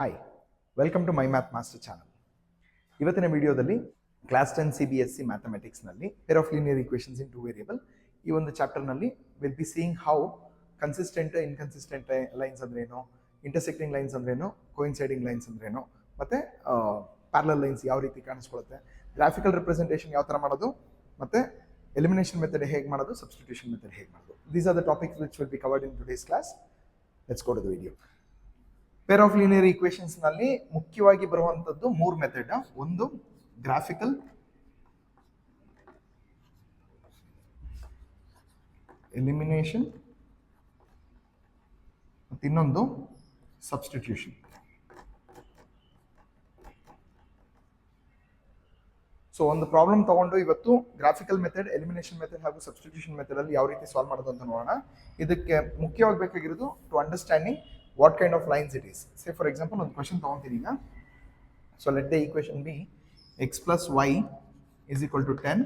Hi, welcome to my math master channel. ಇವತ್ತಿನ ವಿಡಿಯೋದಲ್ಲಿ class 10 CBSE ಮ್ಯಾಥಮೆಟಿಕ್ಸ್ನಲ್ಲಿ pair of linear equations in two variable ಈ ಒಂದು ಚಾಪ್ಟರ್ನಲ್ಲಿ will be seeing how consistent inconsistent lines ಅಂದ್ರೇನು, intersecting lines ಅಂದ್ರೇನು, coinciding lines ಅಂದ್ರೇನು, ಮತ್ತು ಪ್ಯಾರಲಲ್ ಲೈನ್ಸ್ ಯಾವ ರೀತಿ ಕಾಣಿಸ್ಕೊಳ್ಳುತ್ತೆ, ಗ್ರಾಫಿಕಲ್ ರೆಪ್ರೆಸೆಂಟೇಷನ್ ಯಾವ ಥರ ಮಾಡೋದು, ಮತ್ತು ಎಲಿಮಿನೇಷನ್ ಮೆಥಡ್ ಹೇಗೆ ಮಾಡೋದು, ಸಬ್ಸ್ಟಿಟ್ಯೂಷನ್ ಮೆಥಡ್ ಹೇಗೆ ಮಾಡೋದು. These are the topics which will be covered in today's class. Let's go to the video. Pair of linear equations ನಲ್ಲಿ ಮುಖ್ಯವಾಗಿ ಬರುವಂತದ್ದು ಮೂರು ಮೆಥಡ್. ಒಂದು ಗ್ರಾಫಿಕಲ್, ಎಲಿಮಿನೇಷನ್, ಮತ್ತು ಇನ್ನೊಂದು ಸಬ್ಸ್ಟಿಟ್ಯೂಷನ್. ಸೊ ಒಂದು ಪ್ರಾಬ್ಲಮ್ ತಗೊಂಡು ಇವತ್ತು ಗ್ರಾಫಿಕಲ್ ಮೆಥಡ್, ಎಲಿಮಿನೇಷನ್ ಮೆಥಡ್ ಹಾಗೂ ಸಬ್ಸ್ಟಿಟ್ಯೂಷನ್ ಮೆಥಡ್ ಅಲ್ಲಿ ಯಾವ ರೀತಿ ಸಾಲ್ವ್ ಮಾಡೋದು ಅಂತ ನೋಡೋಣ. ಇದಕ್ಕೆ ಮುಖ್ಯವಾಗಿ ಬೇಕಾಗಿರೋದು to understanding what kind of lines it is. Say for example, ಒಂದು ಕ್ವೆಶ್ಚನ್ ತಗೊಂತೀನಿ ಈಗ. So let the equation be x plus y is equal to 10,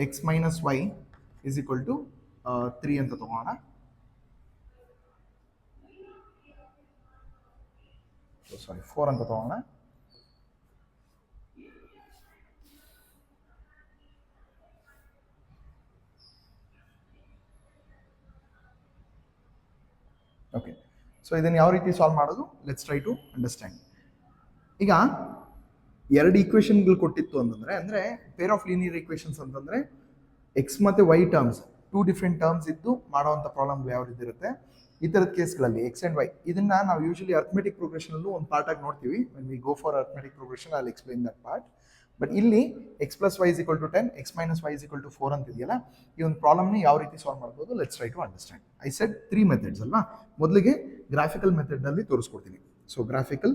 x minus y is equal to 3 ಅಂತ ತಗೋಣ. ಸಾರಿ 4 ಅಂತ ತಗೋಣ. ಓಕೆ, ಸೊ ಇದನ್ನು ಯಾವ ರೀತಿ solve ಮಾಡೋದು, ಲೆಟ್ಸ್ ಟ್ರೈ ಟು ಅಂಡರ್ಸ್ಟ್ಯಾಂಡ್. ಈಗ ಎರಡು ಈಕ್ವೇಷನ್ಗಳು ಕೊಟ್ಟಿತ್ತು ಅಂತಂದರೆ, ಅಂದರೆ ಪೇರ್ ಆಫ್ ಲೀನಿಯರ್ ಈಕ್ವೇಷನ್ಸ್ ಅಂತಂದರೆ ಎಕ್ಸ್ ಮತ್ತು Y terms, two different terms ಇದ್ದು ಮಾಡೋವಂಥ ಪ್ರಾಬ್ಲಮ್ಗಳು ಯಾವ ರೀತಿ ಇರುತ್ತೆ. ಈ ಥರದ ಕೇಸ್ಗಳಲ್ಲಿ ಎಕ್ಸ್ ಆ್ಯಂಡ್ ವೈ ಇದನ್ನು ನಾವು ಯೂಶಲಿ ಅರ್ಥಮೆಟಿಕ್ ಪ್ರೋಗ್ರೆಷನಲ್ಲೂ ಒಂದು ಪಾರ್ಟಾಗಿ ನೋಡ್ತೀವಿ. When we go for arithmetic progression I will explain that part. But ಇಲ್ಲಿ x plus y is equal to 10, x minus Y is equal to 4 ಅಂತ ಇದೆಯಲ್ಲ, ಈ ಒಂದು ಪ್ರಾಬ್ಲಮ್ನ ಯಾವ ರೀತಿ ಸಾಲ್ವ್ ಮಾಡ್ಬೋದು, let's try to understand. I said 3 methods ಅಲ್ವಾ. ಮೊದಲಿಗೆ ಗ್ರಾಫಿಕಲ್ ಮೆಥಡ್ನಲ್ಲಿ ತೋರಿಸ್ಕೊಡ್ತೀನಿ. ಸೊ ಗ್ರಾಫಿಕಲ್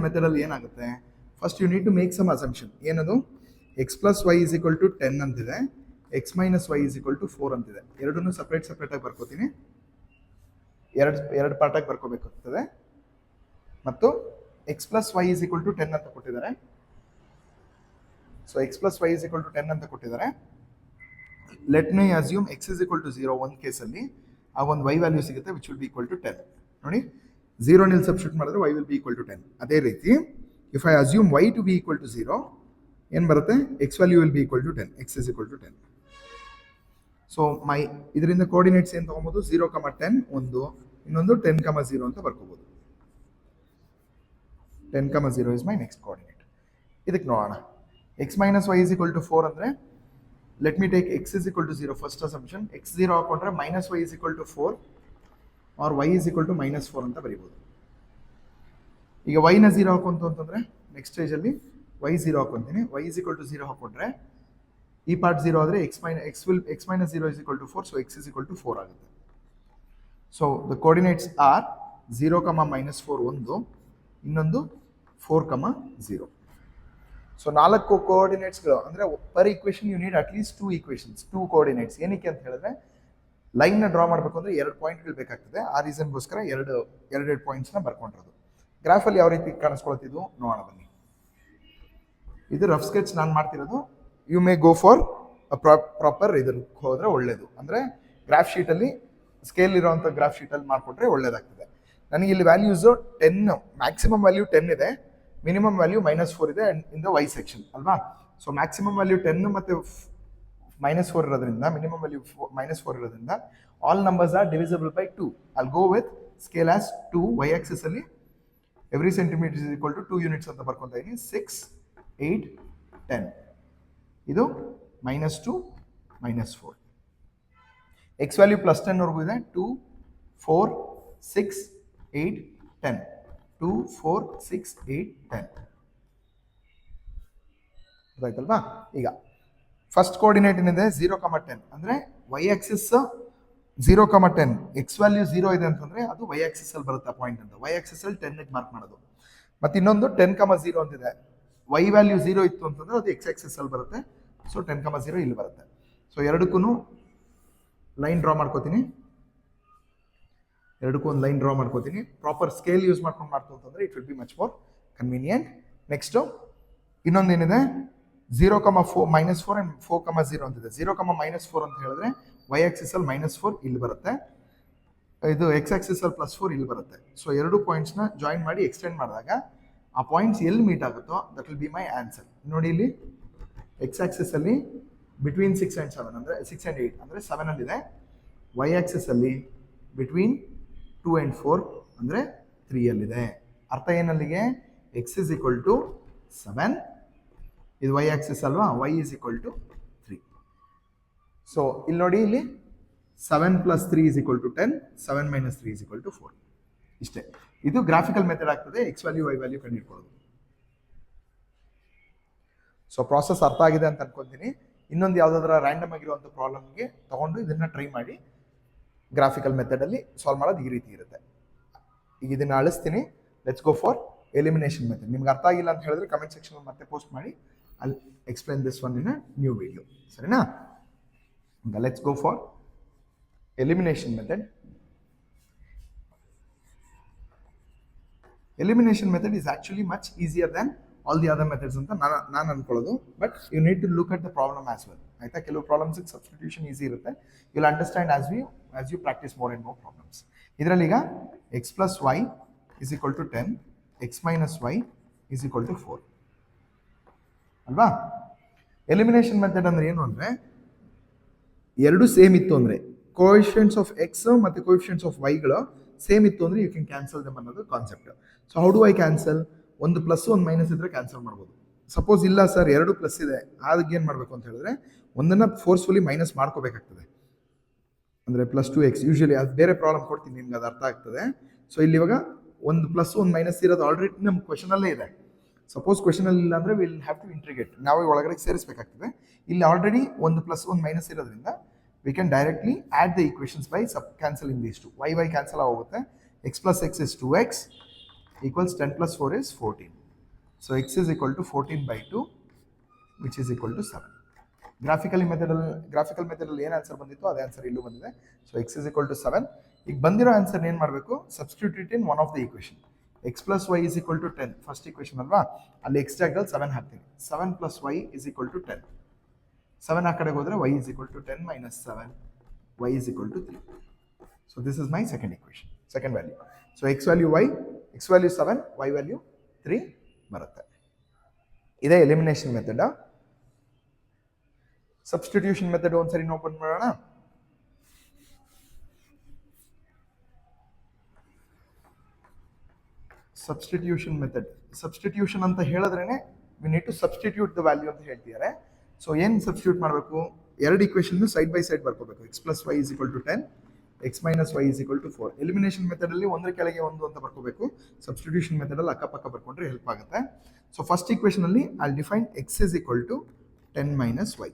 ಮೆಥಡಲ್ಲಿ ಏನಾಗುತ್ತೆ, first you need to make some assumption. ಏನದು, x plus y is equal to 10 ಅಂತಿದೆ, x minus Y is equal to 4 ಅಂತಿದೆ. ಎರಡನ್ನೂ ಸಪ್ರೇಟಾಗಿ ಬರ್ಕೋತೀನಿ. ಎರಡು ಪಾರ್ಟಾಗಿ ಬರ್ಕೋಬೇಕಾಗ್ತದೆ. ಮತ್ತು x plus y is equal to 10 ಅಂತ ಕೊಟ್ಟಿದ್ದಾರೆ. So x plus y is equal to 10 ಅಂತ ಕೊಟ್ಟಿದ್ದಾರೆ. Let my assume X is equal to 0 ಒಂದು ಕೇಸಲ್ಲಿ ಆ ಒಂದು ವೈ ವ್ಯಾಲ್ಯೂ ಸಿಗುತ್ತೆ which will be equal to 10. ನೋಡಿ, 0 ನಲ್ಲಿ ಸಬ್ಸ್ಟಿಟ್ಯೂಟ್ ಮಾಡಿದ್ರೆ Y will be equal to 10. ಅದೇ ರೀತಿ if I assume Y to be equal to 0, ಏನು ಬರುತ್ತೆ, X value will be equal to 10, X is equal to 10. So ಇದರಿಂದ coordinates ಏನು ತೊಗೊಬೋದು, 0,10 ಒಂದು, ಇನ್ನೊಂದು 10,0 ಅಂತ ಬರ್ಕೋಬೋದು. 10,0 is my next coordinate. ಇದಕ್ಕೆ ನೋಡೋಣ. X minus Y is equal to 4 ಅಂದರೆ let me take X is equal to 0 first assumption. X 0 ಹಾಕೊಂಡ್ರೆ minus Y is equal to 4 or Y is equal to -4 ಅಂತ ಬರೀಬೋದು. ಈಗ ವೈನ 0 ಹಾಕೊಂತು ಅಂತಂದರೆ ನೆಕ್ಸ್ಟ್ ಸ್ಟೇಜಲ್ಲಿ y 0 ಹಾಕೊತೀನಿ. Y is equal to 0 ಹಾಕೊಂಡ್ರೆ ಈ part 0 ಆದರೆ x minus 0 is equal to 4, so x is equal to 4 ಆಗುತ್ತೆ. ಸೊ ದ ಕೋಆರ್ಡಿನೇಟ್ಸ್ ಆರ್ 0, -4 ಒಂದು, ಇನ್ನೊಂದು 4,0. ಸೊ 4 ಕೋಆರ್ಡಿನೇಟ್ಸ್ಗಳು ಅಂದರೆ per equation you need at least 2 equations, 2 coordinates. ಏನಕ್ಕೆ ಅಂತ ಹೇಳಿದ್ರೆ ಲೈನ್ನ ಡ್ರಾ ಮಾಡಬೇಕು ಅಂದರೆ 2 ಪಾಯಿಂಟ್ಗಳು ಬೇಕಾಗ್ತದೆ. ಆ ರೀಸನ್ಗೋಸ್ಕರ ಎರಡು ಪಾಯಿಂಟ್ಸ್ನ ಬರ್ಕೊಂಡಿರೋದು. ಗ್ರಾಫಲ್ಲಿ ಯಾವ ರೀತಿ ಕಾಣಿಸ್ಕೊಳ್ತಿದ್ವು ನೋಡೋಣ ಬನ್ನಿ. ಇದು ರಫ್ ಸ್ಕೆಚ್ ನಾನು ಮಾಡ್ತಿರೋದು. You may go for proper ಇದಕ್ಕೆ ಹೋದರೆ ಒಳ್ಳೇದು. ಅಂದರೆ ಗ್ರಾಫ್ ಶೀಟಲ್ಲಿ ಸ್ಕೇಲ್ ಇರೋವಂಥ ಗ್ರಾಫ್ ಶೀಟಲ್ಲಿ ಮಾಡಿಕೊಟ್ರೆ ಒಳ್ಳೇದಾಗ್ತದೆ. ನನಗೆ ಇಲ್ಲಿ ವ್ಯಾಲ್ಯೂಸು 10, ಮ್ಯಾಕ್ಸಿಮಮ್ ವ್ಯಾಲ್ಯೂ 10 ಇದೆ, ಮಿನಿಮಮ್ ವ್ಯಾಲ್ಯೂ -4 ಇದೆ ಇನ್ ದ ವೈ ಸೆಕ್ಷನ್ ಅಲ್ವಾ. ಸೊ ಮ್ಯಾಕ್ಸಿಮಮ್ ವ್ಯಾಲ್ಯೂ 10 ಮತ್ತು -4 ಇರೋದ್ರಿಂದ, ಮಿನಿಮಮ್ ವ್ಯಾಲ್ಯೂ -4 ಇರೋದ್ರಿಂದ all numbers are divisible by 2. I'll go with scale as 2. Y axis ಅಲ್ಲಿ every centimetre is equal to 2 units ಅಂತ ಬರ್ಕೊತಾ ಇದೀನಿ. 6, 8, 10. ಇದು -2, -4. ಎಕ್ಸ್ ವ್ಯಾಲ್ಯೂ +10 ವರೆಗೂ ಇದೆ. 2, 4, 6, 8, 10. 2, 4, 6, 8, 10. ಗೊತ್ತಾಯ್ತಲ್ವಾ. ಈಗ ಫಸ್ಟ್ ಕೋಆರ್ಡಿನೇಟ್ ಏನಿದೆ 0,10 ಅಂದರೆ ವೈ ಆಕ್ಸಿಸ್ 0,10, ಎಕ್ಸ್ ವ್ಯಾಲ್ಯೂ 0 ಇದೆ ಅಂತಂದರೆ ಅದು ವೈ ಆಕ್ಸಿಸ್ ಅಲ್ಲಿ ಬರುತ್ತೆ ಪಾಯಿಂಟ್ ಅಂತ. ವೈ ಆಕ್ಸಿಸ್ ಅಲ್ಲಿ 10 ಮಾರ್ಕ್ ಮಾಡೋದು. ಮತ್ತು ಇನ್ನೊಂದು 10,0 ಅಂತಿದೆ. ವೈ ವ್ಯಾಲ್ಯೂ 0 ಇತ್ತು ಅಂತಂದರೆ ಅದು ಎಕ್ಸ್ ಆಕ್ಸಿಸ್ ಅಲ್ಲಿ ಬರುತ್ತೆ. ಸೊ 10,0 ಇಲ್ಲಿ ಬರುತ್ತೆ. ಸೊ ಎರಡಕ್ಕೂ ಲೈನ್ ಡ್ರಾ ಮಾಡ್ಕೋತೀನಿ. ಎರಡಕ್ಕೂ ಒಂದು ಲೈನ್ ಡ್ರಾ ಮಾಡ್ಕೋತೀನಿ. ಪ್ರಾಪರ್ ಸ್ಕೇಲ್ ಯೂಸ್ ಮಾಡ್ಕೊಂಡು ಮಾಡ್ತು ಅಂತಂದರೆ it will be much more convenient. Next ಇನ್ನೊಂದೇನಿದೆ, 0,4 -4 ಆ್ಯಂಡ್ 4,0 ಅಂತಿದೆ. 0, -4 ಅಂತ ಹೇಳಿದ್ರೆ ವೈ ಆಕ್ಸಿಸ್ ಅಲ್ಲಿ -4 ಇಲ್ಲಿ ಬರುತ್ತೆ. ಇದು ಎಕ್ಸ್ ಆಕ್ಸಿಸ್ ಅಲ್ಲಿ +4 ಇಲ್ಲಿ ಬರುತ್ತೆ. ಸೊ ಎರಡು ಪಾಯಿಂಟ್ಸ್ನ ಜಾಯಿನ್ ಮಾಡಿ ಎಕ್ಸ್ಟೆಂಡ್ ಮಾಡಿದಾಗ ಆ ಪಾಯಿಂಟ್ಸ್ ಎಲ್ಲಿ ಮೀಟ್ ಆಗುತ್ತೋ that will be my answer. ನೋಡಿ ಇಲ್ಲಿ ಎಕ್ಸ್ ಆಕ್ಸಿಸ್ ಅಲ್ಲಿ ಬಿಟ್ವೀನ್ 6 and 7 ಅಂದರೆ 6 and 8 ಅಂದರೆ 7 ಅಲ್ಲಿದೆ. ವೈ ಆಕ್ಸಿಸ್ ಅಲ್ಲಿ ಬಿಟ್ವೀನ್ 2 and 4 ಅಂದರೆ 3 ಅಲ್ಲಿದೆ. ಅರ್ಥ ಏನಲ್ಲಿಗೆ? ಎಕ್ಸ್ ಇಸ್ ಈಕ್ವಲ್ ಟು 7, ಇದು ವೈ ಆಕ್ಸಿಸ್ ಅಲ್ವಾ, Y is equal to 3. So ಇಲ್ಲಿ ನೋಡಿ, ಇಲ್ಲಿ 7 + 3 = 10, 7 - 3 = 4. ಇಷ್ಟೇ. ಇದು ಗ್ರಾಫಿಕಲ್ ಮೆಥಡ್ ಆಗ್ತದೆ ಎಕ್ಸ್ ವ್ಯಾಲ್ಯೂ ವೈ ವ್ಯಾಲ್ಯೂ ಕಂಡುಹಿಡ್ಕೊಳ್ಳೋದು. ಸೊ ಪ್ರಾಸೆಸ್ ಅರ್ಥ ಆಗಿದೆ ಅಂತ ಅನ್ಕೊಂತೀನಿ. ಇನ್ನೊಂದು ಯಾವುದಾದ್ರೂ ರ್ಯಾಂಡಮ್ ಆಗಿರುವಂಥ ಪ್ರಾಬ್ಲಮ್ಗೆ ತಗೊಂಡು ಇದನ್ನ ಟ್ರೈ ಮಾಡಿ ಗ್ರಾಫಿಕಲ್ ಮೆಥಡಲ್ಲಿ ಸಾಲ್ವ್ ಮಾಡೋದು ಈ ರೀತಿ ಇರುತ್ತೆ. ಈಗ ಇದನ್ನ ಅಳಿಸ್ತೀನಿ. Let's go for elimination method. ನಿಮ್ಗೆ ಅರ್ಥ ಆಗಿಲ್ಲ ಅಂತ ಹೇಳಿದ್ರೆ ಕಮೆಂಟ್ ಸೆಕ್ಷನ್ ಮತ್ತೆ ಪೋಸ್ಟ್ ಮಾಡಿ. ಅಲ್ಲಿ explain this one in a new video. ಸರಿನಾ? ಈಗ let's go for elimination method. Elimination method is actually much easier than all the other methods ಅಂತ ನಾನು ಅನ್ಕೊಳ್ಳೋದು. But you need to look at the problem as well. ಆಯ್ತಾ? ಕೆಲವು ಪ್ರಾಬ್ಲಮ್ಸಿಗೆ substitution easy ಇರುತ್ತೆ. You will understand as you practise more and more problems. ಇದರಲ್ಲಿ ಈಗ x + y = 10, x - y = 4 ಅಲ್ವಾ? ಎಲಿಮಿನೇಷನ್ ಮೆಥಡ್ ಅಂದ್ರೆ ಏನು ಅಂದರೆ, ಎರಡು ಸೇಮ್ ಇತ್ತು ಅಂದರೆ, ಕೋಎಫಿಷಿಯಂಟ್ಸ್ ಆಫ್ ಎಕ್ಸ್ ಮತ್ತು ಕೋಎಫಿಷಿಯಂಟ್ಸ್ ಆಫ್ ವೈಗಳು ಸೇಮ್ ಇತ್ತು ಅಂದರೆ ಯು ಕ್ಯಾನ್ ಕ್ಯಾನ್ಸಲ್ ದಮ್ ಅನ್ನೋದು concept. So how do I cancel? ಒಂದು ಪ್ಲಸ್ ಒಂದು ಮೈನಸ್ ಇದ್ರೆ ಕ್ಯಾನ್ಸಲ್ ಮಾಡ್ಬೋದು. ಸಪೋಸ್ ಇಲ್ಲ ಸರ್ ಎರಡು ಪ್ಲಸ್ ಇದೆ, ಅದಕ್ಕೆ ಏನು ಮಾಡಬೇಕು ಅಂತ ಹೇಳಿದ್ರೆ ಒಂದನ್ನು ಫೋರ್ಸ್ಫುಲಿ ಮೈನಸ್ ಮಾಡ್ಕೋಬೇಕಾಗ್ತದೆ. ಅಂದರೆ +2x ಯೂಶಲಿ ಅದು ಬೇರೆ ಪ್ರಾಬ್ಲಮ್ ಕೊಡ್ತೀನಿ ನಿಮ್ಗೆ, ಅದು ಅರ್ಥ ಆಗ್ತದೆ. ಸೊ ಇಲ್ಲಿ ಇವಾಗ ಒಂದು ಪ್ಲಸ್ ಒಂದು ಮೈನಸ್ ಇರೋದು ಆಲ್ರೆಡಿ ನಮ್ಮ ಕ್ವೆಶನಲ್ಲೇ ಇದೆ. ಸಪೋಸ್ ಕ್ವೆಶನಲ್ಲಿ ಇಲ್ಲ ಅಂದರೆ ವಿಲ್ ಹ್ಯಾವ್ ಟು ಇಂಟ್ರಿಗೇಟ್, ನಾವು ಒಳಗಡೆ ಸೇರಿಸಬೇಕಾಗ್ತದೆ. ಇಲ್ಲಿ ಆಲ್ರೆಡಿ ಒಂದು ಪ್ಲಸ್ ಒಂದು ಮೈನಸ್ ಇರೋದ್ರಿಂದ we can directly add the equations by cancelling these two. Y cancel ಆಗೋಗುತ್ತೆ. x + x is 2x equals 10 + 4 is 14. So x is equal to 14/2 which is equal to 7. Graphical ಮೆಥಡಲ್ಲಿ ಏನು answer ಬಂದಿತ್ತು ಅದೇ answer ಇಲ್ಲೂ ಬಂದಿದೆ. So x is equal to 7. ಈಗ ಬಂದಿರೋ answer ಏನು ಮಾಡಬೇಕು? Substitute in one of the equation. x + y = 10 first equation ಅಲ್ವಾ, ಅಲ್ಲಿ x ಜಾಗದಲ್ಲಿ 7 ಹಾಕ್ತೀನಿ. 7 + y = 10. 7 ಆ ಕಡೆಗೆ ಹೋದರೆ y = 10 - 7, y = 3. So this is my second equation, second value. So x value 7, y value 3 ಬರುತ್ತೆ. ಇದೇ ಎಲಿಮಿನೇಷನ್ ಮೆಥಡ್. ಸಬ್ಸ್ಟಿಟ್ಯೂಷನ್ ಮೆಥಡ್ ಒಂದ್ಸರಿ ಓಪನ್ ಮಾಡೋಣ. Substitution method. ಸಬ್ಸ್ಟಿಟ್ಯೂಷನ್ ಅಂತ ಹೇಳಿದ್ರೇನೆ we need to substitute the value ಅಂತ ಹೇಳ್ತಿದ್ದಾರೆ. ಸೊ ಏನು ಸಬ್ಸ್ಟಿಟ್ಯೂಟ್ ಮಾಡಬೇಕು? ಎರಡು ಈಕ್ವೇಷನ್ ಸೈಡ್ ಬೈ ಸೈಡ್ ಬರ್ಕೋಬೇಕು. x + y = 10, x - y = 4. Elimination ಮೆಥಡಲ್ಲಿ ಒಂದರ ಕೆಳಗೆ ಒಂದು ಅಂತ ಬರ್ಕೋಬೇಕು. ಸಬ್ಸ್ಟಿಟ್ಯೂಷನ್ ಮೆಥಡಲ್ಲಿ ಅಕ್ಕಪಕ್ಕ ಬರ್ಕೊಂಡ್ರೆ ಹೆಲ್ಪ್ ಆಗುತ್ತೆ. ಸೊ ಫಸ್ಟ್ ಈಕ್ವೇಷನಲ್ಲಿ I define x is equal to 10 - y.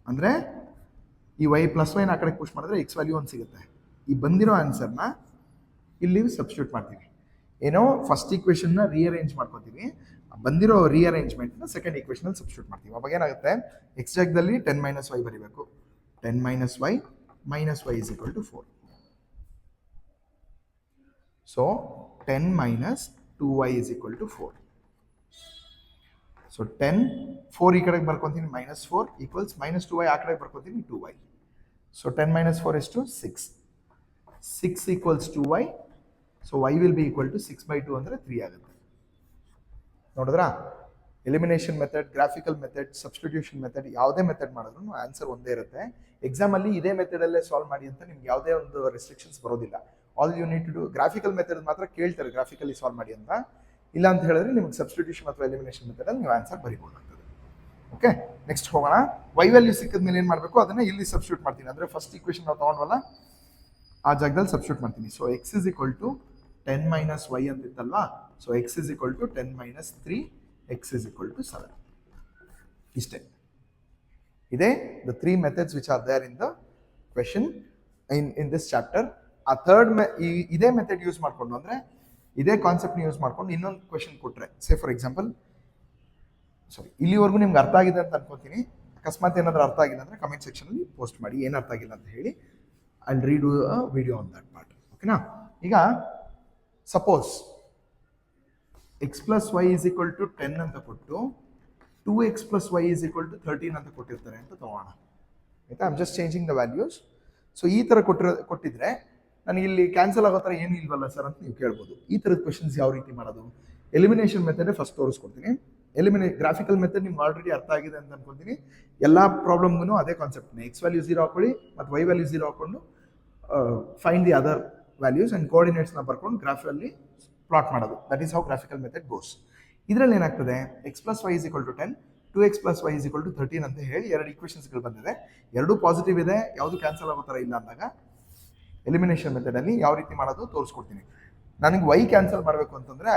ಅಂದರೆ ಈ y + y ನ ಆ ಕಡೆಗೆ ಪುಷ್ ಮಾಡಿದ್ರೆ x ವ್ಯಾಲ್ಯೂ ಒಂದು ಸಿಗುತ್ತೆ. ಈ ಬಂದಿರೋ ಆನ್ಸರ್ನ ಇಲ್ಲಿ ಸಬ್ಸ್ಟಿಟ್ಯೂಟ್ ಮಾಡ್ತೀವಿ. ಏನೋ ಫಸ್ಟ್ ಈಕ್ವೇಷನ್ನ ರೀಅರೇಂಜ್ ಮಾಡ್ಕೊತೀವಿ, ಬಂದಿರೋ ರೀಅರೇಂಜ್ಮೆಂಟ್ನ ಸೆಕೆಂಡ್ ಈಕ್ವೇಷನಲ್ಲಿ ಸಬ್ಸ್ಟಿಟ್ಯೂಟ್ ಮಾಡ್ತೀವಿ. ಅವಾಗ ಏನಾಗುತ್ತೆ? x ಜಾಗದಲ್ಲಿ 10 - y ಬರೀಬೇಕು. 10 - y - y = 4. So 10 - 2y = 4. So 10, 4 ಈ ಕಡೆಗೆ ಬರ್ಕೊತೀನಿ, -4 equals -2y ಆ ಕಡೆಗೆ ಬರ್ಕೊತೀನಿ 2y. So 10 - 4 is 6. 6 equals 2y. So y will be equal to 6/2 ಅಂದರೆ 3 ಆಗುತ್ತೆ. ನೋಡಿದ್ರಾ? Elimination method, graphical method, substitution method, ಯಾವುದೇ ಮೆಥಡ್ ಮಾಡಿದ್ರು ಆನ್ಸರ್ ಒಂದೇ ಇರುತ್ತೆ. ಎಕ್ಸಾಮಲ್ಲಿ ಇದೇ ಮೆಥಡಲ್ಲೇ ಸಾಲ್ವ್ ಮಾಡಿ ಅಂತ ನಿಮ್ಗೆ ಯಾವುದೇ ಒಂದು ರೆಸ್ಟ್ರಿಕ್ಷನ್ಸ್ ಬರೋದಿಲ್ಲ. All you need to do, graphical method ಮಾತ್ರ ಕೇಳ್ತಾರೆ ಗ್ರಾಫಿಕಲಿ ಸಾಲ್ವ್ ಮಾಡಿ ಅಂತ. ಇಲ್ಲ ಅಂತ ಹೇಳಿದ್ರೆ ನಿಮ್ಗೆ ಸಬ್ಸ್ಟಿಟ್ಯೂಷನ್ ಅಥವಾ ಎಲಿಮಿನೇಷನ್ ಮೆಥಡಲ್ಲಿ ನೀವು ಆನ್ಸರ್ ಬರೀಬೋದಾಗ್ತದೆ. ಓಕೆ, ನೆಕ್ಸ್ಟ್ ಹೋಗೋಣ. ವೈ ವ್ಯಾಲ್ಯೂ ಸಿಕ್ಕಿದ ಮೇಲೆ ಏನು ಮಾಡಬೇಕು? ಅದನ್ನು ಇಲ್ಲಿ ಸಬ್ಸ್ಟಿಟ್ಯೂಟ್ ಮಾಡ್ತೀನಿ. ಅಂದರೆ ಫಸ್ಟ್ ಈಕ್ವೇಷನ್ ನಾವು ತೊಗೊಂಡ್ವಲ್ಲ ಆ ಜಾಗದಲ್ಲಿ ಸಬ್ಸ್ಟಿಟ್ಯೂಟ್ ಮಾಡ್ತೀನಿ. So x is equal to 10 - y ಅಂತಿತ್ತಲ್ವಾ. So x is equal to 10 - 3, x is equal to 7. ಇಷ್ಟೇ. ಇದೇ the 3 methods which are there in the question in this chapter. ಆ ಥರ್ಡ್ ಇದೇ ಮೆಥಡ್ ಯೂಸ್ ಮಾಡಿಕೊಂಡು, ಅಂದರೆ ಇದೇ ಕಾನ್ಸೆಪ್ಟ್ನ ಯೂಸ್ ಮಾಡ್ಕೊಂಡು ಇನ್ನೊಂದು ಕ್ವೆಶನ್ ಕೊಟ್ಟರೆ, ಸೇ ಫಾರ್ ಎಕ್ಸಾಂಪಲ್, ಇಲ್ಲಿವರೆಗೂ ನಿಮ್ಗೆ ಅರ್ಥ ಆಗಿದೆ ಅಂತ ಅನ್ಕೋತೀನಿ. ಅಕಸ್ಮಾತ್ ಏನಾದರೂ ಅರ್ಥ ಆಗಿಲ್ಲ ಅಂದರೆ ಕಮೆಂಟ್ ಸೆಕ್ಷನಲ್ಲಿ ಪೋಸ್ಟ್ ಮಾಡಿ, ಏನು ಅರ್ಥ ಆಗಿಲ್ಲ ಅಂತ ಹೇಳಿ. I will redo a video on that part. ಓಕೆನಾ? ಈಗ ಸಪೋಸ್ x + y = 10 ಅಂತ ಕೊಟ್ಟು 2x + y = 13 ಅಂತ ಕೊಟ್ಟಿರ್ತಾರೆ ಅಂತ ತಗೋಣ. ಆಯ್ತಾ? I am just changing the values. So ಈ ಥರ ಕೊಟ್ಟಿದ್ರೆ ನನಗೆ ಇಲ್ಲಿ ಕ್ಯಾನ್ಸಲ್ ಆಗೋ ಥರ ಏನು ಇಲ್ವಲ್ಲ ಸರ್ ಅಂತ ನೀವು ಕೇಳ್ಬೋದು. ಈ ಥರದ ಕ್ವೆಶನ್ಸ್ ಯಾವ ರೀತಿ ಮಾಡೋದು? ಎಲಿಮಿನೇಷನ್ ಮೆಥಡ್ ಫಸ್ಟ್ ತೋರಿಸ್ಕೊಡ್ತೀನಿ. ಗ್ರಾಫಿಕಲ್ ಮೆಥಡ್ ನಿಮ್ಗೆ ಆಲ್ರೆಡಿ ಅರ್ಥ ಆಗಿದೆ ಅಂತ ಅನ್ಕೊತೀನಿ. ಎಲ್ಲ ಪ್ರಾಬ್ಲಮ್ಗೂ ಅದೇ ಕಾನ್ಸೆಪ್ಟ್ನೇ, ಎಕ್ಸ್ ವ್ಯಾಲ್ಯೂ 0 ಹಾಕೊಳ್ಳಿ ಮತ್ತು ವೈ ವ್ಯಾಲ್ಯೂ 0 ಹಾಕೊಂಡು find the other values and ಕೋಆರ್ಡಿನೇಟ್ಸ್ನ ಬರ್ಕೊಂಡು ಗ್ರಾಫಲ್ಲಿ ಪ್ಲಾಟ್ ಮಾಡೋದು. That is how graphical method goes. ಇದರಲ್ಲಿ ಏನಾಗ್ತದೆ, x plus y is equal to 10, 2x plus y is equal to 13 ಅಂತ ಹೇಳಿ ಎರಡು ಈಕ್ವೇಷನ್ಸ್ಗಳು ಬಂದಿದೆ. ಎರಡೂ ಪಾಸಿಟಿವ್ ಇದೆ, ಯಾವುದು ಕ್ಯಾನ್ಸಲ್ ಆಗೋ ಥರ ಇಲ್ಲ ಅಂದಾಗ ಎಲಿಮಿನೇಷನ್ ಮೆಥಡಲ್ಲಿ ಯಾವ ರೀತಿ ಮಾಡೋದು ತೋರಿಸ್ಕೊಡ್ತೀನಿ. ನನಗೆ ವೈ ಕ್ಯಾನ್ಸಲ್ ಮಾಡಬೇಕು ಅಂತಂದರೆ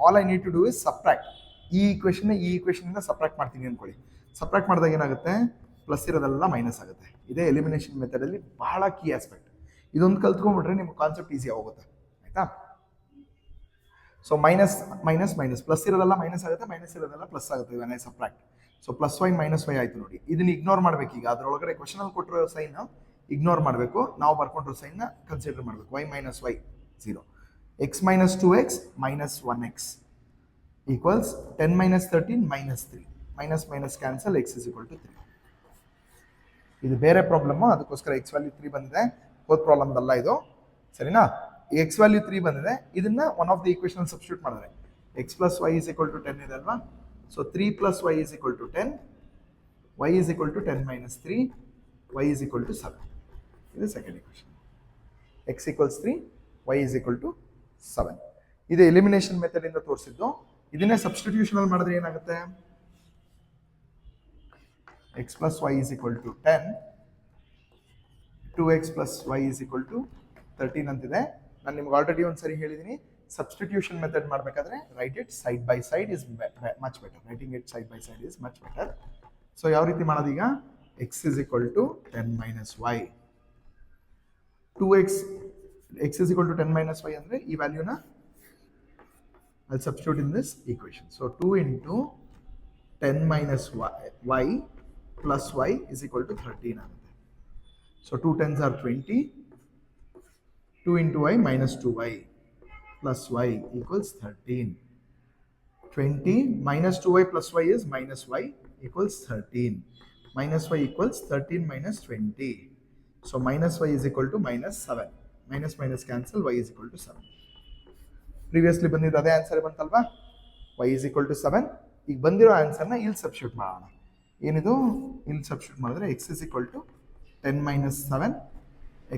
all I need to do is subtract. ಈ ಈಕ್ವೇಷನಿಂದ ಸಬ್ಟ್ರಾಕ್ಟ್ ಮಾಡ್ತೀನಿ ಅಂದ್ಕೊಳ್ಳಿ. ಸಬ್ಟ್ರಾಕ್ಟ್ ಮಾಡಿದಾಗ ಏನಾಗುತ್ತೆ, ಪ್ಲಸ್ ಇರೋದೆಲ್ಲ ಮೈನಸ್ ಆಗುತ್ತೆ. ಇದೇ ಎಲಿಮಿನೇಷನ್ ಮೆಥಡಲ್ಲಿ ಬಹಳ ಕೀ ಆಸ್ಪೆಕ್ಟ್. ಇದೊಂದು ಕಲ್ತ್ಕೊಂಡ್ಬಿಟ್ರೆ ನಿಮ್ಗೆ ಕಾನ್ಸೆಪ್ಟ್ ಈಸಿ ಆಗೋಗುತ್ತೆ, ಆಯಿತಾ? So minus minus minus, plus ಇರೋದೆಲ್ಲ ಮೈನಸ್ ಆಗುತ್ತೆ, ಮೈನಸ್ ಇರೋದೆಲ್ಲ ಪ್ಲಸ್ ಆಗುತ್ತೆ when I subtract. So plus Y minus Y ಆಯಿತು ನೋಡಿ. ಇದನ್ನ ಇಗ್ನೋರ್ ಮಾಡಬೇಕು. ಈಗ ಅದರೊಳಗಡೆ ಕ್ವಶನಲ್ಲಿ ಕೊಟ್ಟಿರೋ ಸೈನ್ ಇಗ್ನೋರ್ ಮಾಡಬೇಕು, ನಾವು ಬರ್ಕೊಂಡಿರೋ ಸೈನ್ನ ಕನ್ಸಿಡರ್ ಮಾಡಬೇಕು. Y minus Y 0, X minus 2x minus 1x equals 10 minus 13 minus 3, minus minus cancel, X is equal to 3. ಇದು ಬೇರೆ ಪ್ರಾಬ್ಲಮ್ಮು, ಅದಕ್ಕೋಸ್ಕರ ಎಕ್ಸ್ ವ್ಯಾಲ್ಯೂ 3 ಬಂದಿದೆ. ಹೋದ್ ಪ್ರಾಬ್ಲಮ್ದಲ್ಲ ಇದು, ಸರಿನಾ? ಎಕ್ಸ್ ವ್ಯಾಲ್ಯೂ 3 ಬಂದಿದೆ, ಇದನ್ನ one of the equation substitute ಮಾಡಿದ್ರೆ x plus y is equal to 10 ಇದೆ ಅಲ್ವಾ? So 3 plus y is equal to 10, y is equal to 10 minus 3, y is equal to 7. ಇದು second equation. X equals 3, y is equal to 7. ಇದು elimination method ಇಂದ ತೋರಿಸಿದ್ದು. ಇದನ್ನೇ substitution ಮಾಡಿದ್ರೆ ಏನಾಗುತ್ತೆ, x plus y is equal to 10, 2x plus y is equal to 13 ಅಂತಿದೆ. ನಾನು ನಿಮ್ಗೆ ಆಲ್ರೆಡಿ ಒಂದ್ಸರಿ ಹೇಳಿದ್ದೀನಿ, ಸಬ್ಸ್ಟಿಟ್ಯೂಷನ್ ಮೆಥಡ್ ಮಾಡಬೇಕಾದ್ರೆ write it side by side is much better. Writing it side by side is much better. So ಯಾವ ರೀತಿ ಮಾಡೋದೀಗ, x is equal to 10 minus y, 2x, x is equal to 10 minus y ಅಂದರೆ ಈ ವ್ಯಾಲ್ಯೂನ I'll substitute in this equation. So 2 into 10 minus y plus y is equal to 13 ಆಗುತ್ತೆ. So 2 10s are 20, 2 into y minus 2y plus y equals 13. 20 minus 2y plus y is minus y equals 13. Minus y equals 13 minus 20. So minus y is equal to minus 7. Minus minus cancel, y is equal to 7. Previously ಬಂದಿದ್ದು ಅದೇ answer ಬಂತಲ್ವಾ, y is equal to 7. ಈಗ ಬಂದಿರೋ ಆನ್ಸರ್ನ ಇಲ್ಲಿ substitute ಮಾಡೋಣ. ಏನಿದು, ಇಲ್ಲಿ substitute ಮಾಡಿದ್ರೆ x is equal to 10 minus 7,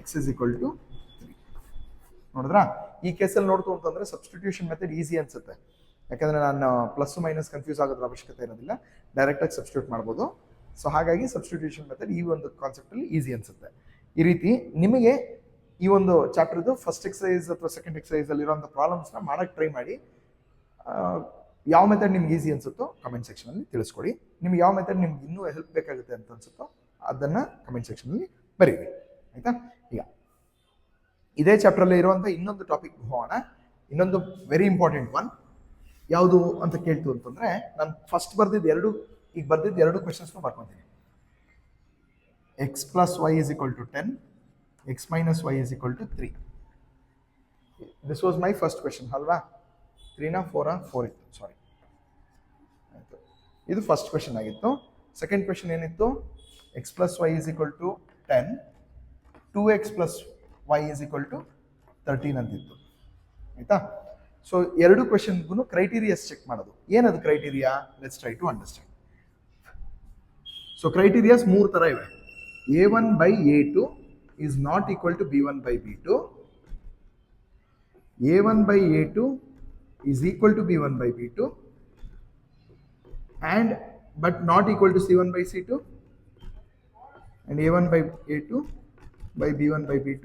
x is equal to 3. ನೋಡಿದ್ರಾ? ಈ ಕೇಸಲ್ಲಿ ನೋಡ್ತು ಅಂತಂದ್ರೆ ಸಬ್ಸ್ಟಿಟ್ಯೂಷನ್ ಮೆಥಡ್ ಈಸಿ ಅನ್ಸುತ್ತೆ, ಯಾಕಂದ್ರೆ ನಾನು ಪ್ಲಸ್ ಮೈನಸ್ ಕನ್ಫ್ಯೂಸ್ ಆಗೋದ್ರ ಅವಶ್ಯಕತೆ ಇರೋದಿಲ್ಲ, ಡೈರೆಕ್ಟಾಗಿ ಸಬ್ಸ್ಟಿಟ್ಯೂಟ್ ಮಾಡ್ಬೋದು. ಸೊ ಹಾಗಾಗಿ ಸಬ್ಸ್ಟಿಟ್ಯೂಷನ್ ಮೆಥಡ್ ಈ ಒಂದು ಕಾನ್ಸೆಪ್ಟಲ್ಲಿ ಈಸಿ ಅನ್ಸುತ್ತೆ. ಈ ರೀತಿ ನಿಮಗೆ ಈ ಒಂದು ಚಾಪ್ಟರ್ದು ಫಸ್ಟ್ ಎಕ್ಸಸೈಸ್ ಅಥವಾ ಸೆಕೆಂಡ್ ಎಕ್ಸಸೈಸಲ್ಲಿ ಇರೋಂಥ ಪ್ರಾಬ್ಲಮ್ಸ್ನ ಮಾಡೋಕ್ಕೆ ಟ್ರೈ ಮಾಡಿ. ಯಾವ ಮೆಥಡ್ ನಿಮ್ಗೆ ಈಸಿ ಅನ್ಸುತ್ತೋ ಕಮೆಂಟ್ ಸೆಕ್ಷನಲ್ಲಿ ತಿಳಿಸ್ಕೊಡಿ. ನಿಮ್ಗೆ ಯಾವ ಮೆಥಡ್ ನಿಮ್ಗೆ ಇನ್ನೂ ಹೆಲ್ಪ್ ಬೇಕಾಗುತ್ತೆ ಅಂತ ಅನ್ಸುತ್ತೋ ಅದನ್ನು ಕಮೆಂಟ್ ಸೆಕ್ಷನಲ್ಲಿ ಬರೀರಿ, ಆಯಿತಾ? ಈಗ ಇದೇ ಚಾಪ್ಟ್ರಲ್ಲಿ ಇರುವಂಥ ಇನ್ನೊಂದು ಟಾಪಿಕ್ ಹೋಗೋಣ. ಇನ್ನೊಂದು ವೆರಿ ಇಂಪಾರ್ಟೆಂಟ್ ಒನ್ ಯಾವುದು ಅಂತ ಕೇಳ್ತು ಅಂತಂದರೆ, ನಾನು ಫಸ್ಟ್ ಈಗ ಬರ್ದಿದ್ದು ಎರಡು ಕ್ವೆಶನ್ಸ್ನ ಬರ್ಕೊತೀನಿ. X plus y is equal to 10, x minus y is equal to 3. This was my first question, ಅಲ್ವಾ? 3 4 4 ಇತ್ತು, ಸಾರಿ. ಇದು ಫಸ್ಟ್ ಕ್ವೆಶನ್ ಆಗಿತ್ತು. ಸೆಕೆಂಡ್ ಕ್ವೆಶನ್ ಏನಿತ್ತು, x plus y is equal to 10, 2x plus y is equal to 13 ಅಂತಿತ್ತು, ಆಯ್ತಾ? So ಎರಡು ಕ್ವೆಶನ್ಗೂ criterias check ಮಾಡೋದು. ಏನದು criteria? Let's try to understand. So criterias 3 ಥರ ಇವೆ. A1 by A2 is not equal to B1 by B2. A1 by A2 is equal to B1 by B2 and but not equal to C1 by C2, and A1 by A2 by B1 by B2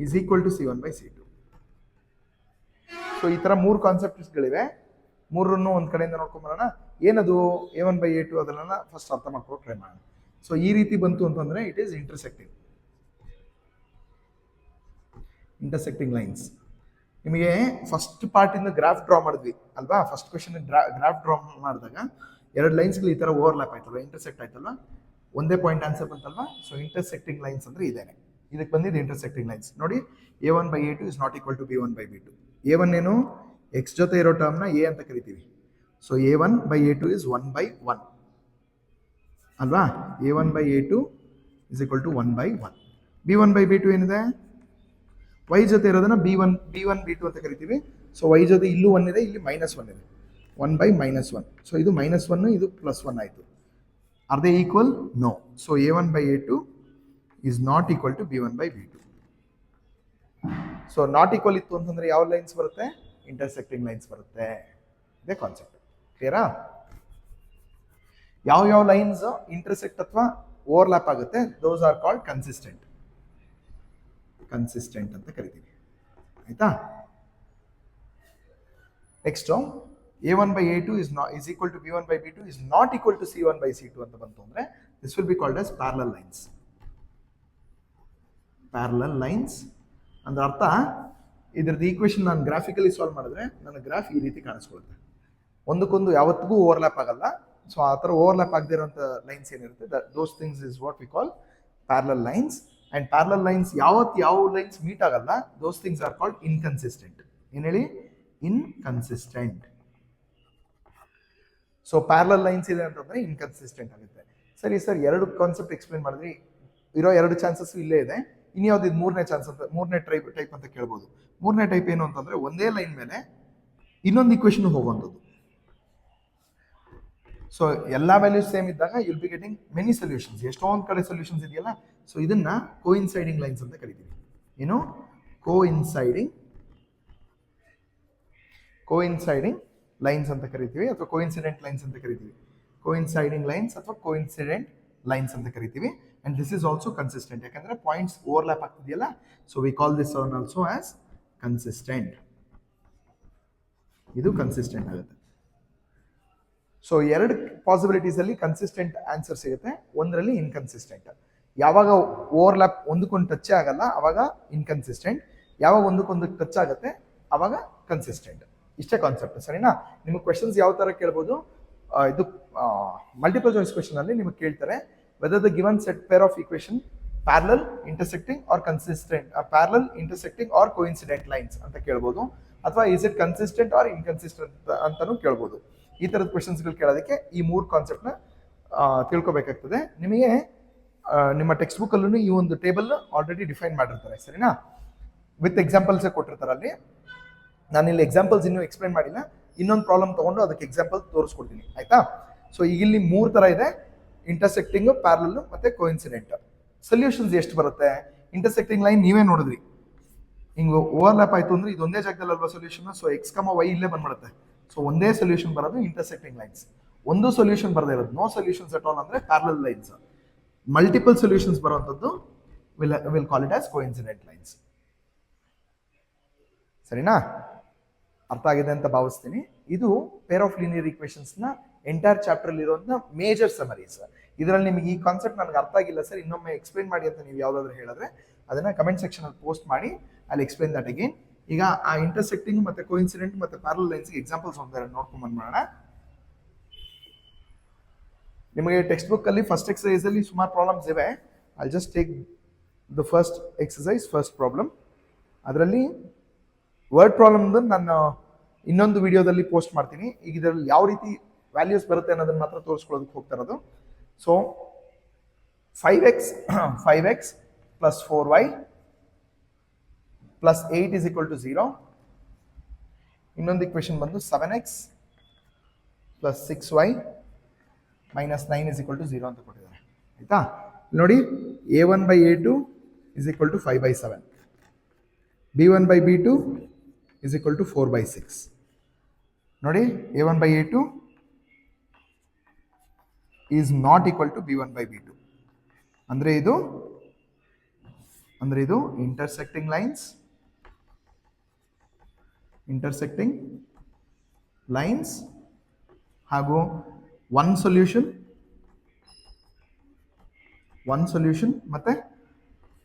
is equal to C1 by C2. So ಈ ಥರ 3 ಕಾನ್ಸೆಪ್ಟ್ಸ್ಗಳಿವೆ. ಮೂರನ್ನು ಒಂದು ಕಡೆಯಿಂದ ನೋಡ್ಕೊಂಬರೋಣ. ಏನದು A1 by A2 ಅದನ್ನ first ಅರ್ಥ ಮಾಡ್ಕೊಂಡು ಟ್ರೈ ಮಾಡೋಣ. ಸೊ ಈ ರೀತಿ ಬಂತು ಅಂತಂದರೆ ಇಟ್ ಈಸ್ ಇಂಟರ್ಸೆಕ್ಟಿಂಗ್ ಲೈನ್ಸ್. ನಿಮಗೆ ಫಸ್ಟ್ ಪಾರ್ಟಿಂದ ಗ್ರಾಫ್ ಡ್ರಾ ಮಾಡಿದ್ವಿ ಅಲ್ವಾ? ಫಸ್ಟ್ ಕ್ವೆಶನ್ ಗ್ರಾಫ್ ಡ್ರಾ ಮಾಡಿದಾಗ 2 ಲೈನ್ಸ್ಗಳು ಈ ಥರ ಓವರ್ಲ್ಯಾಪ್ ಆಯ್ತಲ್ವ, ಇಂಟರ್ಸೆಕ್ಟ್ ಆಯ್ತಲ್ವ, ಒಂದೇ ಪಾಯಿಂಟ್ ಆನ್ಸರ್ ಬಂತಲ್ವಾ? ಸೊ ಇಂಟರ್ಸೆಕ್ಟಿಂಗ್ ಲೈನ್ಸ್ ಅಂದರೆ ಇದೇನೆ. ಇದಕ್ಕೆ ಬಂದಿದ್ದು ಇಂಟರ್ಸೆಕ್ಟಿಂಗ್ ಲೈನ್ಸ್. ನೋಡಿ, A1 by A2 is not equal to B1 by B2. A1 ಏನು, ಎಕ್ಸ್ ಜೊತೆ ಇರೋ ಟರ್ಮ್ನ ಎ ಅಂತ ಕರಿತೀವಿ. So A1 by A2 is 1 by 1 ಅಲ್ವಾ? A1 by A2 is equal to 1 by 1. B1 by B2 ಏನಿದೆ, Y ಜೊತೆ ಇರೋದನ್ನ ಬಿ1 ಅಂತ ಕರಿತೀವಿ. ಸೊ ವೈ ಜೊತೆ ಇಲ್ಲೂ 1 ಇದೆ, ಇಲ್ಲಿ -1 ಇದೆ, 1/-1. ಸೊ ಇದು -1, ಇದು +1 ಆಯಿತು. Are they equal? No. So a1/a2 is not equal to b1/b2. So not equal ಇತ್ತು ಅಂತಂದ್ರೆ ಯಾವ ಲೈನ್ಸ್ ಬರುತ್ತೆ? ಇಂಟರ್ಸೆಕ್ಟಿಂಗ್ ಲೈನ್ಸ್ ಬರುತ್ತೆ. ಇದೇ ಕಾನ್ಸೆಪ್ಟ್. ಕ್ಲಿಯರಾ? ಯಾವ ಲೈನ್ಸ್ ಇಂಟರ್ಸೆಕ್ಟ್ ಅಥವಾ ಓವರ್ಲ್ಯಾಪ್ ಆಗುತ್ತೆ, ದೋಸ್ ಆರ್ ಕಾಲ್ಡ್ ಕನ್ಸಿಸ್ಟೆಂಟ್ ಅಂತ ಕರಿತೀವಿ. ಆಯ್ತಾ? Next a1/a2 is equal to b1/b2 is not equal to c1/c2 ಅಂತ ಬಂತು ಅಂದ್ರೆ this will be called as parallel lines. ಅಂದ್ರೆ ಅರ್ಥ, ಇದ್ರದ್ದು ಈಕ್ವೇಶನ್ ನಾನು ಗ್ರಾಫಿಕಲಿ ಸಾಲ್ವ್ ಮಾಡಿದ್ರೆ ನನ್ನ ಗ್ರಾಫ್ ಈ ರೀತಿ ಕಾಣಿಸ್ಕೊಳುತ್ತೆ. ಒಂದಕ್ಕೊಂದು ಯಾವತ್ತಿಗೂ ಓವರ್ಲ್ಯಾಪ್ ಆಗಲ್ಲ. ಸೊ ಆ ಥರ ಓವರ್ಲ್ಯಾಪ್ ಆಗದೆ ಇರೋಂಥ ಲೈನ್ಸ್ ಏನಿರುತ್ತೆ, those things is what we call parallel lines. And parallel lines ಯಾವ ಲೈನ್ಸ್ ಮೀಟ್ ಆಗಲ್ಲ, those things are called inconsistent. ಏನು ಹೇಳಿ? ಇನ್ಕನ್ಸಿಸ್ಟೆಂಟ್. ಸೊ ಪ್ಯಾರಲಲ್ ಲೈನ್ಸ್ ಇದೆ ಅಂತಂದ್ರೆ ಇನ್ಕನ್ಸಿಸ್ಟೆಂಟ್ ಆಗುತ್ತೆ. ಸರಿ ಸರ್, 2 ಕಾನ್ಸೆಪ್ಟ್ ಎಕ್ಸ್ಪ್ಲೇನ್ ಮಾಡಿದ್ರಿ, ಇರೋ 2 ಚಾನ್ಸಸ್ ಇಲ್ಲೇ ಇದೆ. ಇನ್ಯಾವ್ದು ಇದು 3ನೇ ಚಾನ್ಸ್ ಅಂತ, 3ನೇ ಟೈಪ್ ಅಂತ ಕೇಳ್ಬೋದು. 3ನೇ ಟೈಪ್ ಏನು ಅಂತಂದ್ರೆ ಒಂದೇ ಲೈನ್ ಮೇಲೆ ಇನ್ನೊಂದು ಇಕ್ವೇಶನ್ ಹೋಗುವಂಥದ್ದು. ಸೊ ಎಲ್ಲ ವ್ಯಾಲ್ಯೂಸ್ ಸೇಮ್ ಇದ್ದಾಗ you'll be getting many solutions. ಎಷ್ಟೊಂದು ಕಡೆ ಸೊಲ್ಯೂಷನ್ಸ್ ಇದೆಯಲ್ಲ, ಸೊ ಇದನ್ನ ಕೋಇನ್ಸೈಡಿಂಗ್ ಲೈನ್ಸ್ ಅಂತ ಕರಿತೀವಿ. ಏನು? ಕೋಇನ್ಸೈಡಿಂಗ್ ಲೈನ್ಸ್ ಅಂತ ಕರಿತೀವಿ, ಅಥವಾ ಕೋಇನ್ಸಿಡೆಂಟ್ ಲೈನ್ಸ್ ಅಂತ ಕರಿತೀವಿ. ಕೋಇನ್ಸೈಡಿಂಗ್ ಲೈನ್ಸ್ ಅಥವಾ ಕೋಇನ್ಸಿಡೆಂಟ್ ಲೈನ್ಸ್ ಅಂತ ಕರಿತೀವಿ. And this is also consistent, ಯಾಕಂದ್ರೆ ಪಾಯಿಂಟ್ಸ್ ಓವರ್ಲ್ಯಾಪ್ ಆಗ್ತಿದೆಯಲ್ಲ. So we call this one also as consistent. ಇದು ಕನ್ಸಿಸ್ಟೆಂಟ್ ಆಗುತ್ತೆ. ಸೊ 2 ಪಾಸಿಬಿಲಿಟೀಸ್ ಅಲ್ಲಿ ಕನ್ಸಿಸ್ಟೆಂಟ್ ಆನ್ಸರ್ ಸಿಗುತ್ತೆ, ಒಂದರಲ್ಲಿ ಇನ್ಕನ್ಸಿಸ್ಟೆಂಟ್. ಯಾವಾಗ ಓವರ್ಲ್ಯಾಪ್ ಒಂದಕ್ಕೊಂದು ಟಚ್ ಆಗಲ್ಲ ಅವಾಗ ಇನ್ಕನ್ಸಿಸ್ಟೆಂಟ್, ಯಾವಾಗ ಒಂದಕ್ಕೊಂದು ಟಚ್ ಆಗುತ್ತೆ ಅವಾಗ ಕನ್ಸಿಸ್ಟೆಂಟ್. ಇಷ್ಟೇ ಕಾನ್ಸೆಪ್ಟ್. ಸರಿನಾ? ನಿಮಗೆ ಕ್ವೆಶನ್ಸ್ ಯಾವ ತರ ಕೇಳ್ಬೋದು, ಇದು ಮಲ್ಟಿಪಲ್ ಚಾಯ್ಸ್ ಕ್ವೆಶನ್ ಅಲ್ಲಿ ನಿಮಗೆ ಕೇಳ್ತಾರೆ, whether the given set pair of equation parallel intersecting or consistent, parallel intersecting or coincident lines ಅಂತ ಕೇಳ್ಬೋದು, ಅಥವಾ is it consistent or inconsistent ಅಂತಾನು ಕೇಳ್ಬೋದು. ಈ ತರದ ಕ್ವೆಶನ್ಸ್ಗಳು ಕೇಳೋದಕ್ಕೆ ಈ 3 ಕಾನ್ಸೆಪ್ಟ್ನ ತಿಳ್ಕೊಬೇಕಾಗ್ತದೆ. ನಿಮಗೆ ನಿಮ್ಮ ಟೆಕ್ಸ್ಟ್ ಬುಕ್ ಅಲ್ಲೂ ಈ ಒಂದು ಟೇಬಲ್ ಆಲ್ರೆಡಿ ಡಿಫೈನ್ ಮಾಡಿರ್ತಾರೆ. ಸರಿನಾ? ವಿತ್ ಎಕ್ಸಾಂಪಲ್ಸ್ ಕೊಟ್ಟಿರ್ತಾರೆ ಅಲ್ಲಿ. ನಾನು ಇಲ್ಲಿ ಎಕ್ಸಾಂಪಲ್ಸ್ ಇನ್ನೂ ಎಕ್ಸ್ಪ್ಲೈನ್ ಮಾಡಿಲ್ಲ, ಇನ್ನೊಂದು ಪ್ರಾಬ್ಲಮ್ ತಗೊಂಡು ಅದಕ್ಕೆ ಎಕ್ಸಾಂಪಲ್ ತೋರಿಸ್ಕೊಡ್ತೀನಿ. ಆಯ್ತಾ? ಸೊ ಈಗ ಇಲ್ಲಿ 3 ತರ ಇದೆ, ಇಂಟರ್ಸೆಕ್ಟಿಂಗ್, ಪ್ಯಾರಲಲ್ ಮತ್ತೆ ಕೋಇನ್ಸಿಡೆಂಟ್. ಸೊಲ್ಯೂಷನ್ಸ್ ಎಷ್ಟು ಬರುತ್ತೆ? ಇಂಟರ್ಸೆಕ್ಟಿಂಗ್ ಲೈನ್ ನೀವೇ ನೋಡಿದ್ರಿ, ಹಿಂಗ ಓವರ್ಲ್ಯಾಪ್ ಆಯ್ತು ಅಂದ್ರೆ ಇದೊಂದೇ ಜಾಗದಲ್ಲಿ ಅಲ್ವಾ ಸೊಲ್ಯೂಷನ್. ಸೊ x, y ಇಲ್ಲೇ ಬಂದ್ಬಿಡುತ್ತೆ. ಸೊ ಒಂದೇ ಸೊಲ್ಯೂಷನ್ ಬರೋದು ಇಂಟರ್ಸೆಕ್ಟಿಂಗ್ ಲೈನ್ಸ್. ಒಂದು ಸೊಲ್ಯೂಷನ್ ಬರದೇ ಇರೋದು, ನೋ ಸೊಲ್ಯೂಷನ್ಸ್ ಅಟ್ ಆಲ್ ಅಂದ್ರೆ ಪ್ಯಾರಲಲ್ ಲೈನ್ಸ್. ಮಲ್ಟಿಪಲ್ ಸೊಲ್ಯೂಷನ್ಸ್ ಬರುವಂಥದ್ದು will call it as coincident lines. ಸರಿನಾ? ಅರ್ಥ ಆಗಿದೆ ಅಂತ ಭಾವಿಸ್ತೀನಿ. ಇದು ಪೇರ್ ಆಫ್ ಲೀನಿಯರ್ ಈಕ್ವೇಶನ್ಸ್ ನ ಎಂಟೈರ್ ಚಾಪ್ಟರ್ ಅಲ್ಲಿ ಇರುವಂತ ಮೇಜರ್ ಸಮರೀಸ್. ಇದರಲ್ಲಿ ನಿಮಗೆ ಈ ಕಾನ್ಸೆಪ್ಟ್ ನನಗೆ ಅರ್ಥ ಆಗಿಲ್ಲ ಸರ್, ಇನ್ನೊಮ್ಮೆ ಎಕ್ಸ್ಪ್ಲೇನ್ ಮಾಡಿ ಅಂತ ನೀವು ಯಾವ್ದಾದ್ರು ಹೇಳಿದ್ರೆ ಅದನ್ನ ಕಮೆಂಟ್ ಸೆಕ್ಷನ್ ಅಲ್ಲಿ ಪೋಸ್ಟ್ ಮಾಡಿ, ಅಲ್ಲಿ ಎಕ್ಸ್ಪ್ಲೇನ್ ದಟ್ ಅಗೇನ್. ಈಗ ಆ ಇಂಟರ್ಸೆಕ್ಟಿಂಗ್ ಮತ್ತೆ ಕೋಇನ್ಸಿಡೆಂಟ್ ಮತ್ತೆ ಪ್ಯಾರಲಲ್ ಲೈನ್ಸ್ ಎಕ್ಸಾಂಪಲ್ಸ್ ಒಂದೆರಡು ನೋಡ್ಕೊಂಡ್ ಬಂದ್ಬಿಡೋಣ. ನಿಮಗೆ ಟೆಕ್ಸ್ಟ್ ಬುಕ್ ಅಲ್ಲಿ ಫಸ್ಟ್ ಎಕ್ಸರ್ಸೈಸ್ ಅಲ್ಲಿ ಸುಮಾರು ಪ್ರಾಬ್ಲಮ್ಸ್ ಇವೆ. I just take the first exercise, first problem. ಅದರಲ್ಲಿ ವರ್ಡ್ ಪ್ರಾಬ್ಲಮ್ ನಾನು ಇನ್ನೊಂದು ವಿಡಿಯೋದಲ್ಲಿ ಪೋಸ್ಟ್ ಮಾಡ್ತೀನಿ. ಈಗ ಇದರಲ್ಲಿ ಯಾವ ರೀತಿ ವ್ಯಾಲ್ಯೂಸ್ ಬರುತ್ತೆ ಅನ್ನೋದನ್ನ ಮಾತ್ರ ತೋರಿಸ್ಕೊಳ್ಳೋದಕ್ಕೆ ಹೋಗ್ತಾ ಇರೋದು. So 5x plus 4y plus 8 is equal to 0. ಇನ್ನೊಂದು ಇಕ್ವೇಶನ್ ಬಂದು 7x plus 6y minus 9 is equal to 0 ಅಂತ ಕೊಟ್ಟಿದ್ದಾರೆ. ಆಯ್ತಾ? ನೋಡಿ, a1/a2 is equal to 5/7, b1/b2 is equal to 4/6. ನೋಡಿ, a1/a2 is not equal to b1/b2. ಅಂದ್ರೆ ಇದು ಇಂಟರ್ಸೆಕ್ಟಿಂಗ್ ಲೈನ್ಸ್ ಹಾಗೂ ಒನ್ ಸೊಲ್ಯೂಷನ್ ಮತ್ತೆ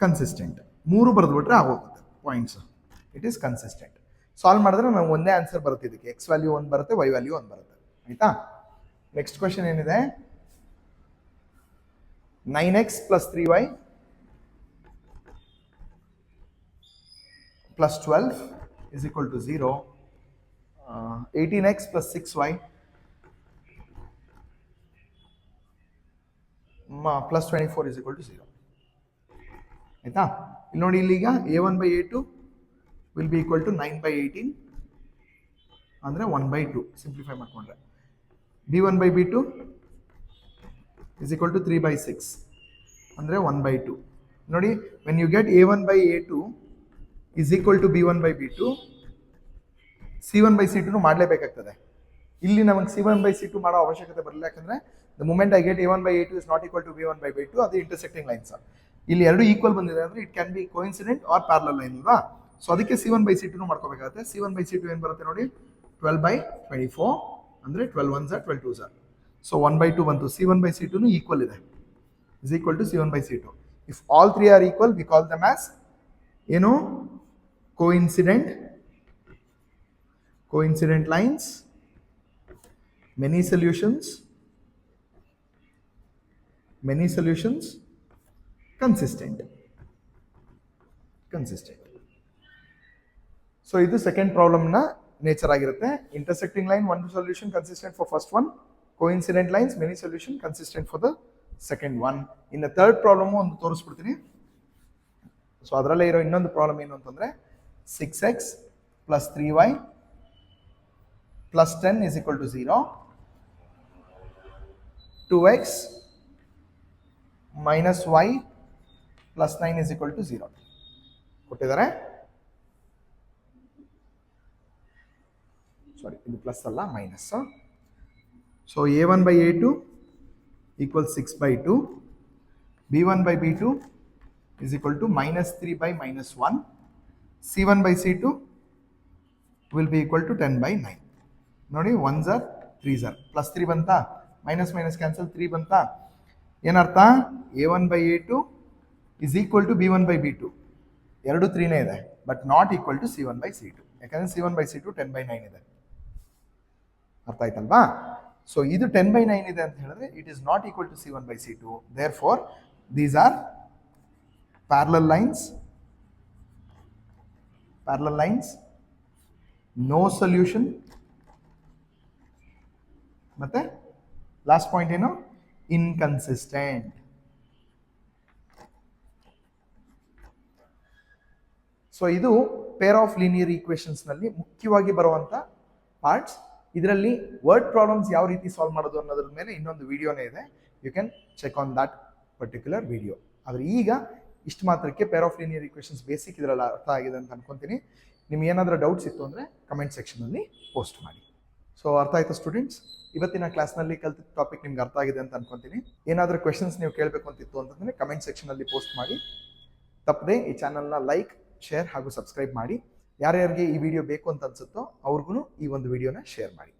ಕನ್ಸಿಸ್ಟೆಂಟ್, 3 ಬರೆದ್ಬಿಟ್ರೆ ಆಗೋಗುತ್ತೆ points. It is consistent. Solve ಮಾಡಿದ್ರೆ ನಾವು ಒಂದೇ ಆನ್ಸರ್ ಬರುತ್ತೆ. ಇದಕ್ಕೆ ಎಕ್ಸ್ ವ್ಯಾಲ್ಯೂ 1 ಬರುತ್ತೆ, ವೈ ವ್ಯಾಲ್ಯೂ 1 ಬರುತ್ತೆ. ಆಯ್ತಾ? ನೆಕ್ಸ್ಟ್ ಕ್ವೆಶನ್ ಏನಿದೆ, 9x plus 3y plus 12 is equal to 0. 18x plus 6y plus 24 is equal to 0. ಆಯ್ತಾ? ಇಲ್ಲಿ ನೋಡಿ, ಇಲ್ಲಿಗ a1/a2 will be equal to 9/18 ಅಂದರೆ 1/2 ಸಿಂಪ್ಲಿಫೈ ಮಾಡ್ಕೊಂಡ್ರೆ b1/b2 ಇಸ್ ಈಕ್ವಲ್ ಟು 3/6 ಅಂದರೆ 1/2 ನೋಡಿ when you get a1/a2 is equal to b1/b2 c1/c2 ಮಾಡಲೇಬೇಕಾಗ್ತದೆ. ಇಲ್ಲಿ ನಮಗೆ c1/c2 ಮಾಡೋ ಅವಶ್ಯಕತೆ ಬರಲಿಲ್ಲ, ಯಾಕಂದ್ರೆ the moment I get a1/a2 is not equal to b1/b2 ಅದು ಇಂಟರ್ಸೆಕ್ಟಿಂಗ್ ಲೈನ್ಸ್. ಇಲ್ಲಿ ಎರಡು ಈಕ್ವಲ್ ಬಂದಿದೆ ಅಂದರೆ it can be coincident or parallel line ಅಲ್ವಾ. ಸೊ ಅದಕ್ಕೆ c1/c2 ಮಾಡ್ಕೋಬೇಕಾಗುತ್ತೆ. c1/c2 ಏನು ಬರುತ್ತೆ ನೋಡಿ 12/24 ಅಂದರೆ 12 1s 12 2s. ಸೊ 1/2 ಬಂತು. c1/c2 ಈಕ್ವಲ್ ಇದೆ, is equal to c1/c2. If all three are equal we call them as ಏನು coincident lines, many solutions, consistent. So ಇದು ಸೆಕೆಂಡ್ ಪ್ರಾಬ್ಲಮ್ ನ ನೇಚರ್ ಆಗಿರುತ್ತೆ. Intersecting line one solution consistent for first one, coincident lines many solution consistent for the second one. ಇನ್ನು third problem ಒಂದು ತೋರಿಸ್ಬಿಡ್ತೀನಿ. So ಅದರಲ್ಲೇ ಇರೋ ಇನ್ನೊಂದು problem ಏನು ಅಂತಂದ್ರೆ 6x plus 3y plus 10 is equal to 0, 2x minus y plus 9 is equal to 0 ಕೊಟ್ಟಿದ್ದಾರೆ. ಸಾರಿ, ಇದು plus ಅಲ್ಲ, minus. So a1/a2 equals 6/2, b1/b2 is equal to -3/-1, c1/c2 will be equal to 10/9. ನೋಡಿ 1s are 3s are plus 3 ಬಂತಾ, minus minus cancel 3 ಬಂತಾ. ಏನರ್ಥ? a1/a2 is equal to b1/b2, ಎರಡು 3ನೇ ಇದೆ, but not equal to c1/c2, ಯಾಕಂದ್ರೆ c1/c2 10/9 ಇದೆ. ಅರ್ಥ ಆಯ್ತಲ್ವಾ? ಸೊ ಇದು 10/9 ಇದೆ ಅಂತ ಹೇಳಿದ್ರೆ it is not equal to c1/c2. Therefore these are parallel lines, no solution. ಮತ್ತೆ ಲಾಸ್ಟ್ ಪಾಯಿಂಟ್ ಏನು? ಇನ್ಕನ್ಸಿಸ್ಟೆಂಟ್. ಸೊ ಇದು ಪೇರ್ ಆಫ್ ಲೀನಿಯರ್ ಈಕ್ವೇಶನ್ಸ್ ನಲ್ಲಿ ಮುಖ್ಯವಾಗಿ ಬರುವಂತ ಪಾರ್ಟ್ಸ್. ಇದರಲ್ಲಿ ವರ್ಡ್ ಪ್ರಾಬ್ಲಮ್ಸ್ ಯಾವ ರೀತಿ ಸಾಲ್ವ್ ಮಾಡೋದು ಅನ್ನೋದ್ರ ಮೇಲೆ ಇನ್ನೊಂದು ವಿಡಿಯೋನೇ ಇದೆ, you can check on that particular video. ಆದರೆ ಈಗ ಇಷ್ಟು ಮಾತ್ರಕ್ಕೆ pair of linear equations basic ಇದರಲ್ಲಿ ಅರ್ಥ ಆಗಿದೆ ಅಂತ ಅನ್ಕೊಂತೀನಿ. ನಿಮ್ಗೆ ಏನಾದರೂ ಡೌಟ್ಸ್ ಇತ್ತು ಅಂದರೆ ಕಮೆಂಟ್ ಸೆಕ್ಷನಲ್ಲಿ ಪೋಸ್ಟ್ ಮಾಡಿ. ಸೊ ಅರ್ಥ ಆಯ್ತು ಸ್ಟೂಡೆಂಟ್ಸ್? ಇವತ್ತಿನ ಕ್ಲಾಸ್ನಲ್ಲಿ ಕಲಿತ ಟಾಪಿಕ್ ನಿಮ್ಗೆ ಅರ್ಥ ಆಗಿದೆ ಅಂತ ಅನ್ಕೊಂತೀನಿ. ಏನಾದರೂ ಕ್ವೆಶನ್ಸ್ ನೀವು ಕೇಳಬೇಕು ಅಂತಿತ್ತು ಅಂತಂದರೆ ಕಮೆಂಟ್ ಸೆಕ್ಷನಲ್ಲಿ ಪೋಸ್ಟ್ ಮಾಡಿ. ತಪ್ಪದೆ ಈ ಚಾನಲ್ನ ಲೈಕ್, ಶೇರ್ ಹಾಗೂ ಸಬ್ಸ್ಕ್ರೈಬ್ ಮಾಡಿ. ಯಾರ್ಯಾರಿಗೆ ಈ ವಿಡಿಯೋ ಬೇಕು ಅಂತ ಅನ್ಸುತ್ತೋ ಅವ್ರಿಗೂ ಈ ಒಂದು ವಿಡಿಯೋನ ಶೇರ್ ಮಾಡಿ.